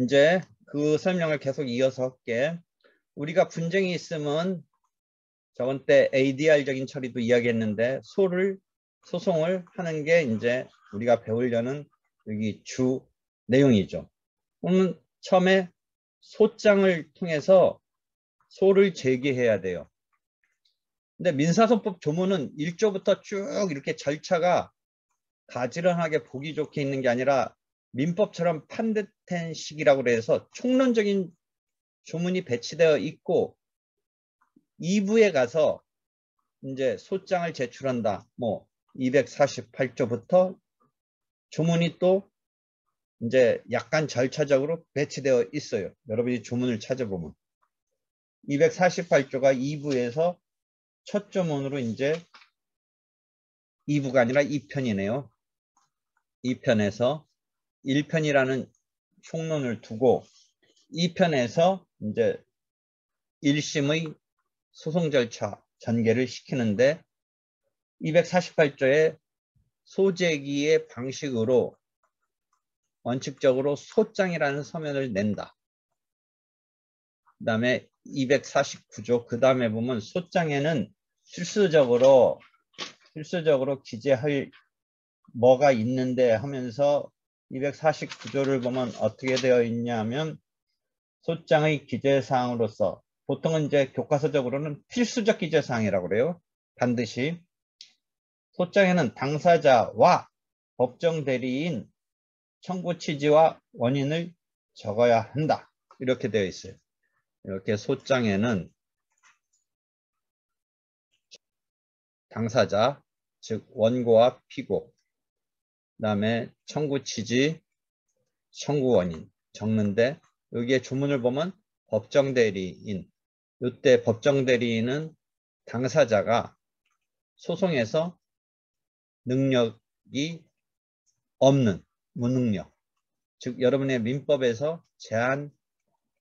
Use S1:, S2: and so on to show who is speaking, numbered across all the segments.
S1: 이제 그 설명을 계속 이어서 할게. 우리가 분쟁이 있으면 저번 때 ADR적인 처리도 이야기했는데 소송을 하는 게 이제 우리가 배우려는 여기 주 내용이죠. 그러면 처음에 소장을 통해서 소를 제기해야 돼요. 근데 민사소법 조문은 1조부터 쭉 이렇게 절차가 가지런하게 보기 좋게 있는 게 아니라 민법처럼 판듯한 식이라고 해서 총론적인 조문이 배치되어 있고 2부에 가서 이제 소장을 제출한다. 뭐 248조부터 조문이 또 이제 약간 절차적으로 배치되어 있어요. 여러분이 조문을 찾아보면 248조가 2부에서 첫 조문으로 이제 2부가 아니라 2편이네요. 2편에서 1편이라는 총론을 두고 2편에서 이제 1심의 소송 절차 전개를 시키는데 248조의 소제기의 방식으로 원칙적으로 소장이라는 서면을 낸다. 그 다음에 249조 그 다음에 보면 소장에는 필수적으로 기재할 뭐가 있는데 하면서 249조를 보면 어떻게 되어 있냐면 소장의 기재사항으로서 보통은 이제 교과서적으로는 필수적 기재사항이라고 그래요. 반드시 소장에는 당사자와 법정 대리인 청구 취지와 원인을 적어야 한다. 이렇게 되어 있어요. 이렇게 소장에는 당사자, 즉 원고와 피고, 그 다음에 청구 취지, 청구 원인 적는데 여기에 조문을 보면 법정 대리인, 이때 법정 대리인은 당사자가 소송에서 능력이 없는 무능력, 즉 여러분의 민법에서 제한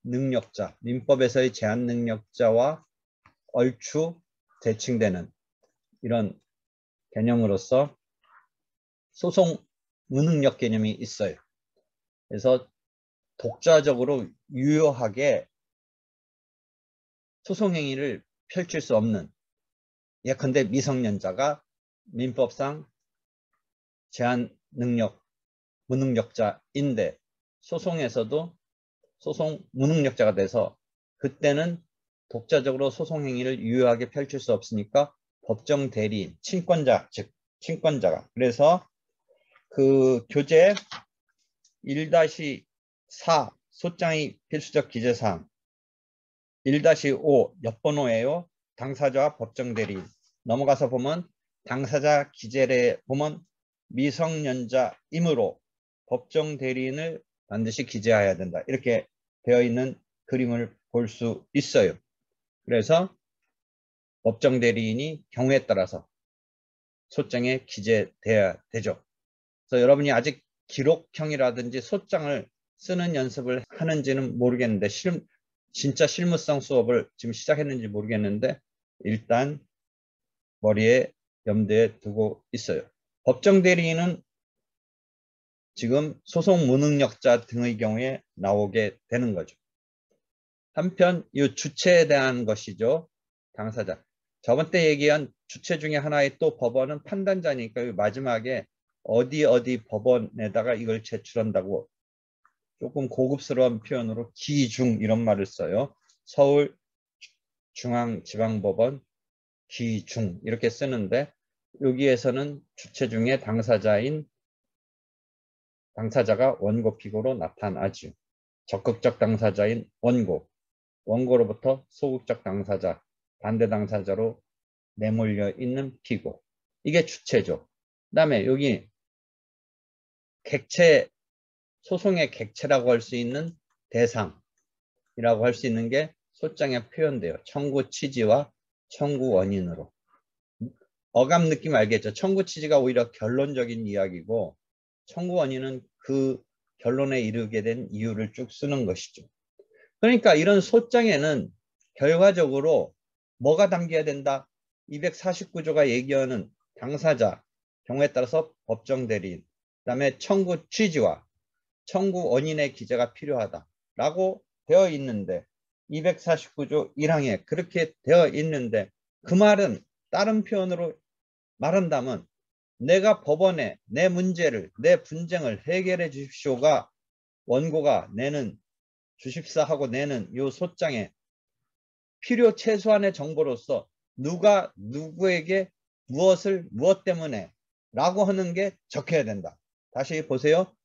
S1: 능력자, 민법에서의 제한 능력자와 얼추 대칭되는 이런 개념으로서 소송 무능력 개념이 있어요. 그래서 독자적으로 유효하게 소송행위를 펼칠 수 없는, 예컨대 미성년자가 민법상 제한 능력 무능력자인데 소송에서도 소송 무능력자가 돼서 그때는 독자적으로 소송행위를 유효하게 펼칠 수 없으니까 법정 대리인, 친권자, 즉 친권자가, 그래서 그 교재 1-4 소장의 필수적 기재사항 1-5 옆번호예요. 당사자와 법정 대리인. 넘어가서 보면 당사자 기재례에 보면 미성년자이므로 법정 대리인을 반드시 기재해야 된다. 이렇게 되어 있는 그림을 볼 수 있어요. 그래서 법정 대리인이 경우에 따라서 소장에 기재돼야 되죠. 그래서 여러분이 아직 기록형이라든지 소장을 쓰는 연습을 하는지는 모르겠는데 진짜 실무성 수업을 지금 시작했는지 모르겠는데 일단 머리에 염두에 두고 있어요. 법정 대리인은 지금 소송 무능력자 등의 경우에 나오게 되는 거죠. 한편 이 주체에 대한 것이죠. 당사자. 저번 때 얘기한 주체 중에 하나의 또 법원은 판단자니까 마지막에 어디 법원에다가 이걸 제출한다고 조금 고급스러운 표현으로 기중 이런 말을 써요. 서울중앙지방법원 기중 이렇게 쓰는데 여기에서는 주체 중에 당사자가 원고 피고로 나타나죠. 적극적 당사자인 원고로부터 소극적 당사자, 반대 당사자로 내몰려 있는 피고. 이게 주체죠. 그 다음에 여기 객체, 소송의 객체라고 할 수 있는 대상이라고 할 수 있는 게 소장에 표현돼요. 청구 취지와 청구 원인으로. 어감 느낌 알겠죠? 청구 취지가 오히려 결론적인 이야기고 청구 원인은 그 결론에 이르게 된 이유를 쭉 쓰는 것이죠. 그러니까 이런 소장에는 결과적으로 뭐가 담겨야 된다? 249조가 얘기하는 당사자, 경우에 따라서 법정 대리인, 그 다음에 청구 취지와 청구 원인의 기재가 필요하다. 라고 되어 있는데 249조 1항에 그렇게 되어 있는데 그 말은 다른 표현으로 말한다면 내가 법원에 내 문제를 내 분쟁을 해결해 주십시오가 원고가 내는 주십사하고 내는 요 소장에 필요 최소한의 정보로서 누가 누구에게 무엇을 무엇 때문에 라고 하는 게 적혀야 된다. 다시 보세요.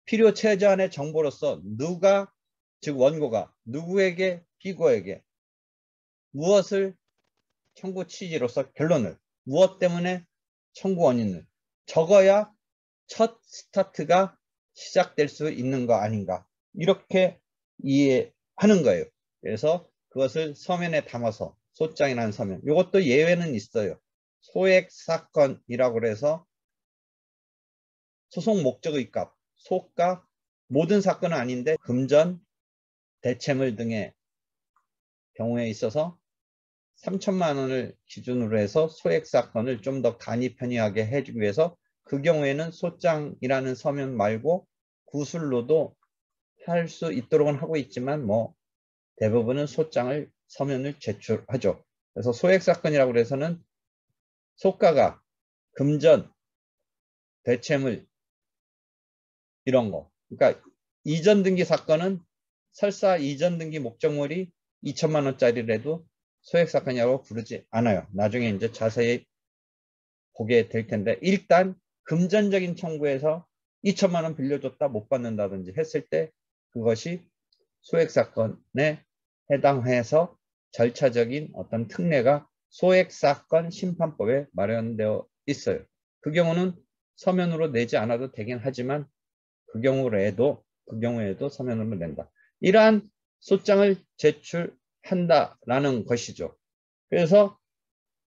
S1: 필요 최소한의 정보로서 누가 즉 원고가 누구에게 피고에게 무엇을 청구 취지로서 결론을 무엇 때문에 청구 원인을 적어야 첫 스타트가 시작될 수 있는 거 아닌가 이렇게 이해하는 거예요. 그래서 그것을 서면에 담아서 소장이라는 서면 이것도 예외는 있어요. 소액 사건이라고 해서 소송 목적의 값, 소가 모든 사건은 아닌데 금전, 대체물 등의 경우에 있어서 3천만 원을 기준으로 해서 소액 사건을 좀 더 간이 편리하게 해주기 위해서 그 경우에는 소장이라는 서면 말고 구술로도 할 수 있도록은 하고 있지만 뭐 대부분은 소장을 서면을 제출하죠. 그래서 소액 사건이라고 해서는 소가가 금전, 대체물 이런 거. 그러니까 이전 등기 사건은 설사 이전 등기 목적물이 2천만 원짜리라도 소액 사건이라고 부르지 않아요. 나중에 이제 자세히 보게 될 텐데 일단 금전적인 청구에서 2천만 원 빌려줬다 못 받는다든지 했을 때 그것이 소액 사건에 해당해서 절차적인 어떤 특례가 소액 사건 심판법에 마련되어 있어요. 그 경우는 서면으로 내지 않아도 되긴 하지만 그 경우에도 서면으로 낸다. 이러한 소장을 제출한다라는 것이죠. 그래서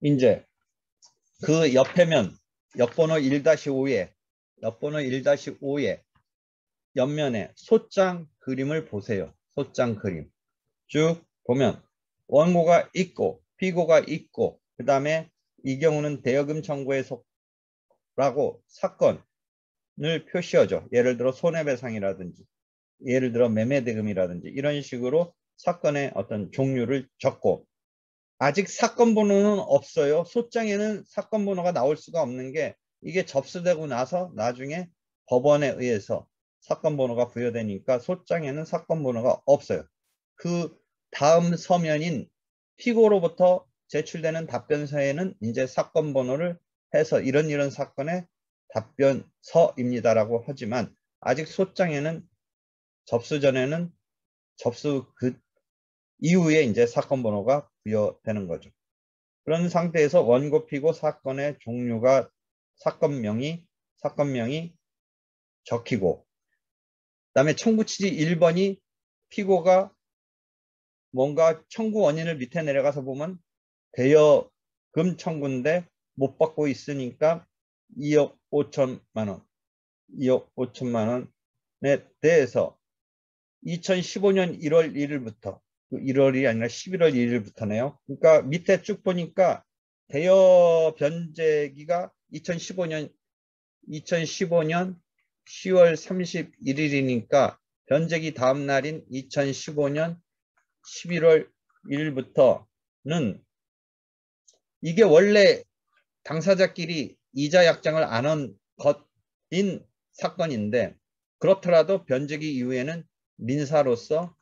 S1: 이제 그 옆에면 옆번호 1-5에 옆면에 소장 그림을 보세요. 소장 그림. 쭉 보면 원고가 있고 피고가 있고 그 다음에 이 경우는 대여금 청구에 속라고 사건을 표시하죠. 예를 들어 손해배상이라든지 예를 들어 매매대금이라든지 이런 식으로 사건의 어떤 종류를 적고 아직 사건 번호는 없어요. 소장에는 사건 번호가 나올 수가 없는 게 이게 접수되고 나서 나중에 법원에 의해서 사건 번호가 부여되니까 소장에는 사건 번호가 없어요. 그 다음 서면인 피고로부터 제출되는 답변서에는 이제 사건 번호를 해서 이런 사건의 답변서입니다라고 하지만 아직 소장에는 접수 전에는 접수 그 이후에 이제 사건 번호가 부여되는 거죠. 그런 상태에서 원고 피고 사건의 종류가 사건명이 적히고 그다음에 청구 취지 1번이 피고가 뭔가 청구 원인을 밑에 내려가서 보면 대여금 청구인데 못 받고 있으니까 2억 5천만 원에 대해서 2015년 1월 1일부터 1월이 아니라 11월 1일부터네요. 그러니까 밑에 쭉 보니까 대여 변제기가 2015년 10월 31일이니까 변제기 다음 날인 2015년 11월 1일부터는 이게 원래 당사자끼리 이자 약정을 안 한 것인 사건인데 그렇더라도 변제기 이후에는 민사로서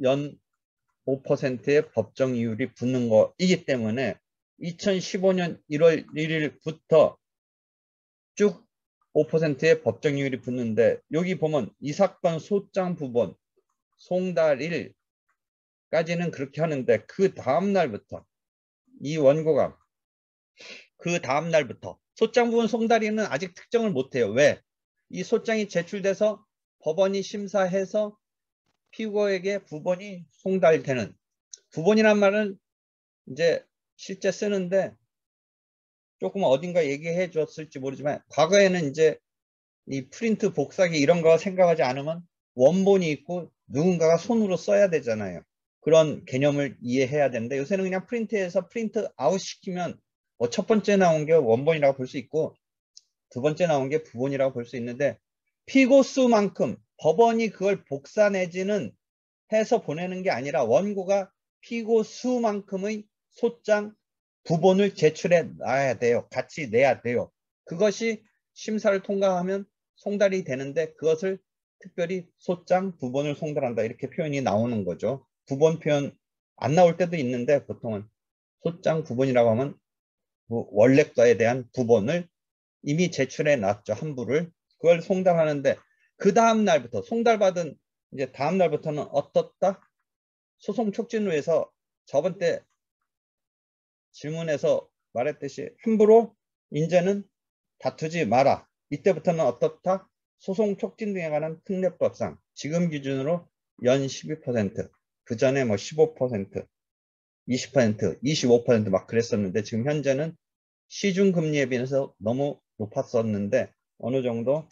S1: 연 5%의 법정 이율이 붙는 거이기 때문에 2015년 1월 1일부터 쭉 5%의 법정 이율이 붙는데 여기 보면 이 사건 소장 부본 송달일까지는 그렇게 하는데 그 다음 날부터 이 원고가 그 다음 날부터 소장 부본 송달일은 아직 특정을 못해요. 왜? 이 소장이 제출돼서 법원이 심사해서 피고에게 부본이 송달되는 부본이란 말은 이제 실제 쓰는데 조금 어딘가 얘기해 줬을지 모르지만 과거에는 이제 이 프린트 복사기 이런 거 생각하지 않으면 원본이 있고 누군가가 손으로 써야 되잖아요. 그런 개념을 이해해야 되는데 요새는 그냥 프린트해서 프린트 아웃 시키면 뭐 첫 번째 나온 게 원본이라고 볼 수 있고 두 번째 나온 게 부본이라고 볼 수 있는데 피고 수만큼 법원이 그걸 복사 내지는 해서 보내는 게 아니라 원고가 피고 수만큼의 소장 부본을 제출해 놔야 돼요. 같이 내야 돼요. 그것이 심사를 통과하면 송달이 되는데 그것을 특별히 소장 부본을 송달한다 이렇게 표현이 나오는 거죠. 부본 표현 안 나올 때도 있는데 보통은 소장 부본이라고 하면 원래 거에 대한 부본을 이미 제출해 놨죠. 한부를. 그걸 송달하는데 그 다음 날부터 송달받은 이제 다음 날부터는 어떻다? 소송 촉진후에서 저번 때 질문에서 말했듯이 함부로 이제는 다투지 마라. 이때부터는 어떻다? 소송 촉진 등에 관한 특례법상 지금 기준으로 연 12%, 그 전에 뭐 15%, 20%, 25% 그랬었는데 지금 현재는 시중금리에 비해서 너무 높았었는데 어느 정도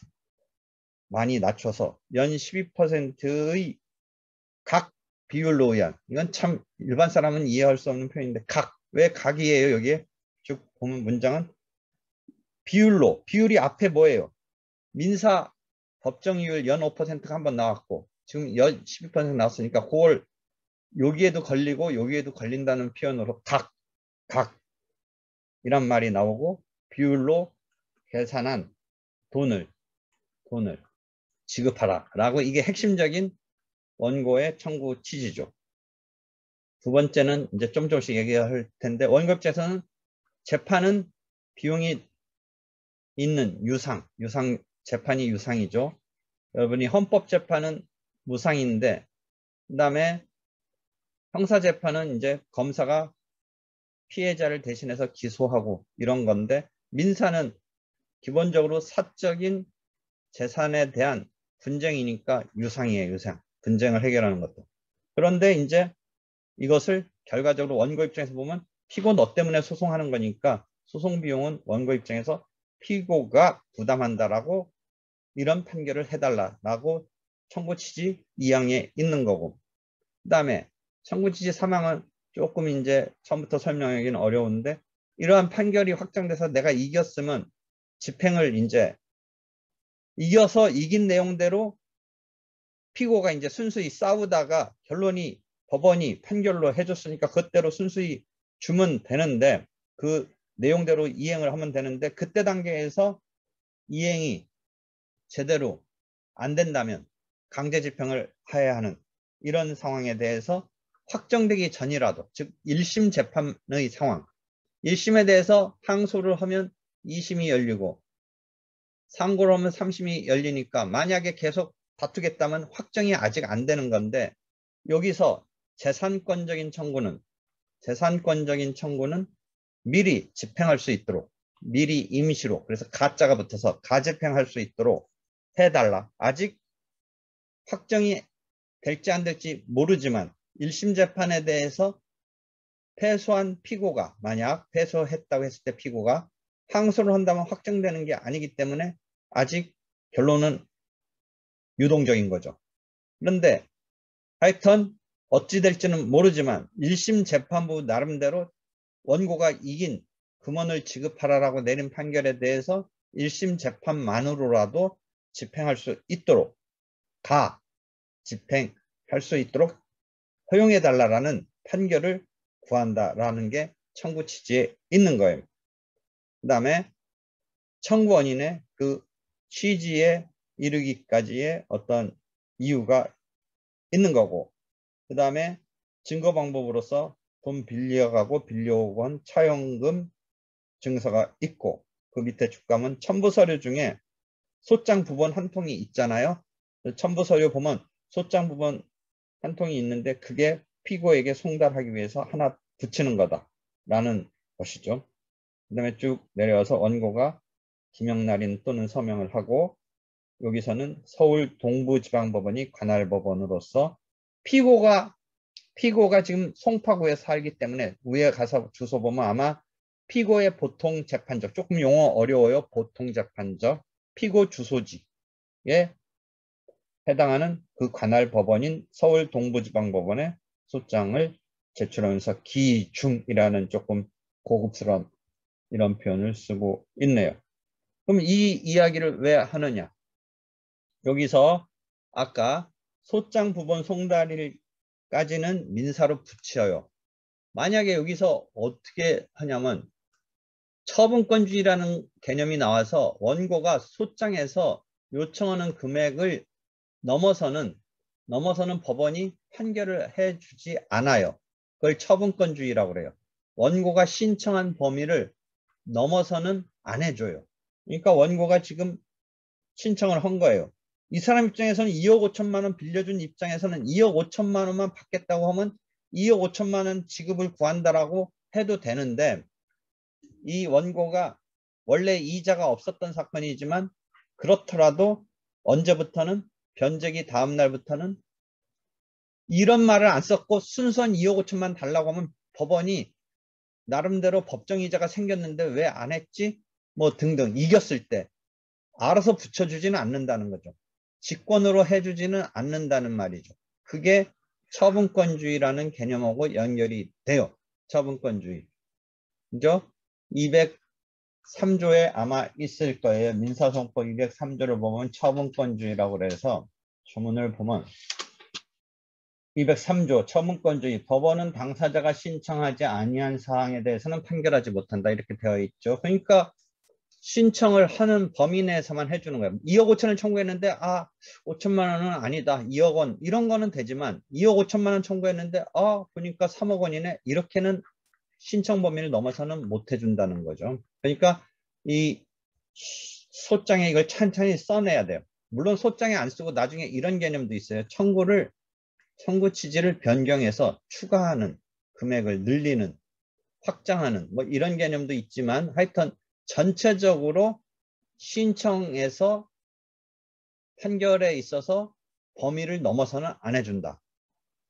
S1: 많이 낮춰서 연 12%의 각 비율로 의한, 이건 참 일반 사람은 이해할 수 없는 표현인데 왜 각이에요? 여기에 쭉 보면 문장은 비율로, 비율이 앞에 뭐예요? 민사 법정이율 연 5%가 한번 나왔고 지금 연 12% 나왔으니까 그걸 여기에도 걸리고 여기에도 걸린다는 표현으로 각 이란 말이 나오고 비율로 계산한 돈을 지급하라 라고 이게 핵심적인 원고의 청구 취지죠. 두 번째는 이제 좀 조금씩 얘기할 텐데 원고 입장에서는 재판은 비용이 있는 유상 재판이 유상이죠. 여러분이 헌법재판은 무상인데 그 다음에 형사재판은 이제 검사가 피해자를 대신해서 기소하고 이런 건데 민사는 기본적으로 사적인 재산에 대한 분쟁이니까 유상이에요. 유상. 분쟁을 해결하는 것도. 그런데 이제 이것을 결과적으로 원고 입장에서 보면 피고 너 때문에 소송하는 거니까 소송 비용은 원고 입장에서 피고가 부담한다라고 이런 판결을 해달라라고 청구 취지 2항에 있는 거고 그 다음에 청구 취지 3항은 조금 이제 처음부터 설명하기는 어려운데 이러한 판결이 확정돼서 내가 이겼으면 집행을 이제 이겨서 이긴 내용대로 피고가 이제 순수히 싸우다가 결론이 법원이 판결로 해줬으니까 그때로 순수히 주면 되는데 그 내용대로 이행을 하면 되는데 그때 단계에서 이행이 제대로 안 된다면 강제 집행을 해야 하는 이런 상황에 대해서 확정되기 전이라도 즉 1심 재판의 상황 1심에 대해서 항소를 하면 2심이 열리고 상고를 하면 3심이 열리니까 만약에 계속 다투겠다면 확정이 아직 안 되는 건데 여기서 재산권적인 청구는 미리 집행할 수 있도록 미리 임시로 그래서 가짜가 붙어서 가집행할 수 있도록 해달라. 아직 확정이 될지 안 될지 모르지만 1심 재판에 대해서 패소한 피고가 만약 패소했다고 했을 때 피고가 항소를 한다면 확정되는 게 아니기 때문에 아직 결론은 유동적인 거죠. 그런데 하여튼 어찌 될지는 모르지만 1심 재판부 나름대로 원고가 이긴 금원을 지급하라라고 내린 판결에 대해서 1심 재판만으로라도 집행할 수 있도록 집행할 수 있도록 허용해달라는 판결을 구한다라는 게 청구 취지에 있는 거예요. 그 다음에 청구 원인의 그 취지에 이르기까지의 어떤 이유가 있는 거고 그 다음에 증거 방법으로서 돈 빌려가고 빌려오고 한 차용금 증서가 있고 그 밑에 축감은 첨부 서류 중에 소장 부본 한 통이 있잖아요. 첨부 서류 보면 소장 부본 한 통이 있는데 그게 피고에게 송달하기 위해서 하나 붙이는 거다라는 것이죠. 그 다음에 쭉 내려와서 원고가 기명날인 또는 서명을 하고 여기서는 서울 동부지방법원이 관할법원으로서 피고가 지금 송파구에 살기 때문에 위에 가서 주소 보면 아마 피고의 보통 재판적 조금 용어 어려워요. 보통 재판적 피고 주소지에 해당하는 그 관할 법원인 서울 동부지방법원에 소장을 제출하면서 기중이라는 조금 고급스러운 이런 표현을 쓰고 있네요. 그럼 이 이야기를 왜 하느냐? 여기서 아까 소장 부분 송달일까지는 민사로 붙여요. 만약에 여기서 어떻게 하냐면 처분권주의라는 개념이 나와서 원고가 소장에서 요청하는 금액을 넘어서는 법원이 판결을 해주지 않아요. 그걸 처분권주의라고 그래요. 원고가 신청한 범위를 넘어서는 안 해줘요. 그러니까 원고가 지금 신청을 한 거예요. 이 사람 입장에서는 2억 5천만 원 빌려준 입장에서는 2억 5천만 원만 받겠다고 하면 2억 5천만 원 지급을 구한다라고 해도 되는데, 이 원고가 원래 이자가 없었던 사건이지만 그렇더라도 언제부터는 변제기 다음 날부터는 이런 말을 안 썼고 순수한 2억 5천만 달라고 하면 법원이 나름대로 법정이자가 생겼는데 왜 안 했지? 뭐 등등 이겼을 때 알아서 붙여주지는 않는다는 거죠. 직권으로 해주지는 않는다는 말이죠. 그게 처분권주의라는 개념하고 연결이 돼요. 처분권주의. 그죠? 203조에 아마 있을 거예요. 민사소송법 203조를 보면 처분권주의라고 그래서 조문을 보면 203조 처분권주의, 법원은 당사자가 신청하지 아니한 사항에 대해서는 판결하지 못한다 이렇게 되어 있죠. 그러니까 신청을 하는 범위 내에서만 해주는 거예요. 2억 5천을 청구했는데 5천만 원은 아니다. 2억 원 이런 거는 되지만 2억 5천만 원 청구했는데 보니까 3억 원이네. 이렇게는 신청 범위를 넘어서는 못 해준다는 거죠. 그러니까 이 소장에 이걸 찬찬히 써내야 돼요. 물론 소장에 안 쓰고 나중에 이런 개념도 있어요. 청구 취지를 변경해서 추가하는, 금액을 늘리는, 확장하는 뭐 이런 개념도 있지만 하여튼 전체적으로 신청에서 판결에 있어서 범위를 넘어서는 안 해준다.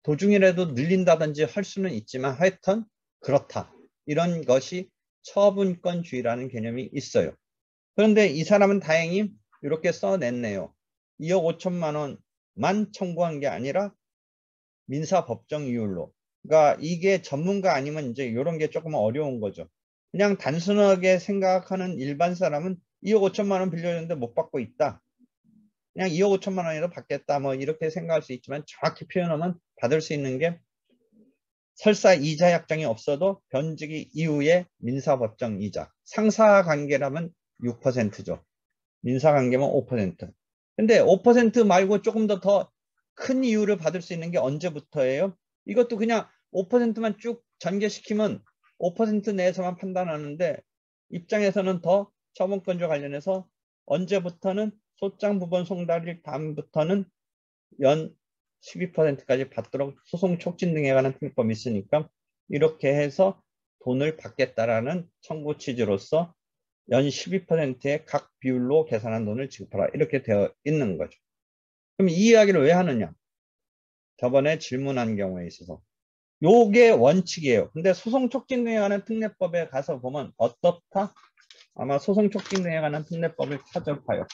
S1: 도중이라도 늘린다든지 할 수는 있지만 하여튼 그렇다. 이런 것이 처분권주의라는 개념이 있어요. 그런데 이 사람은 다행히 이렇게 써냈네요. 2억 5천만 원만 청구한 게 아니라 민사법정 이율로. 그러니까 이게 전문가 아니면 이제 이런 게 조금 어려운 거죠. 그냥 단순하게 생각하는 일반 사람은 2억 5천만 원 빌려줬는데 못 받고 있다. 그냥 2억 5천만 원이라도 받겠다. 뭐 이렇게 생각할 수 있지만 정확히 표현하면 받을 수 있는 게 설사 이자 약정이 없어도 변직이 이후에 민사법정 이자. 상사관계라면 6%죠. 민사관계면 5%. 근데 5% 말고 조금 더 큰 이유를 받을 수 있는 게 언제부터예요? 이것도 그냥 5%만 쭉 전개시키면 5% 내에서만 판단하는데 입장에서는 더 처분권과 관련해서 언제부터는 소장 부분 송달일 다음부터는 연 12%까지 받도록 소송 촉진 등에 관한 특례법이 있으니까 이렇게 해서 돈을 받겠다라는 청구 취지로서 연 12%의 각 비율로 계산한 돈을 지급하라 이렇게 되어 있는 거죠. 그럼 이 이야기를 왜 하느냐? 저번에 질문한 경우에 있어서 요게 원칙이에요. 근데 소송 촉진 등에 관한 특례법에 가서 보면 어떻다? 아마 소송 촉진 등에 관한 특례법을 찾아봐요.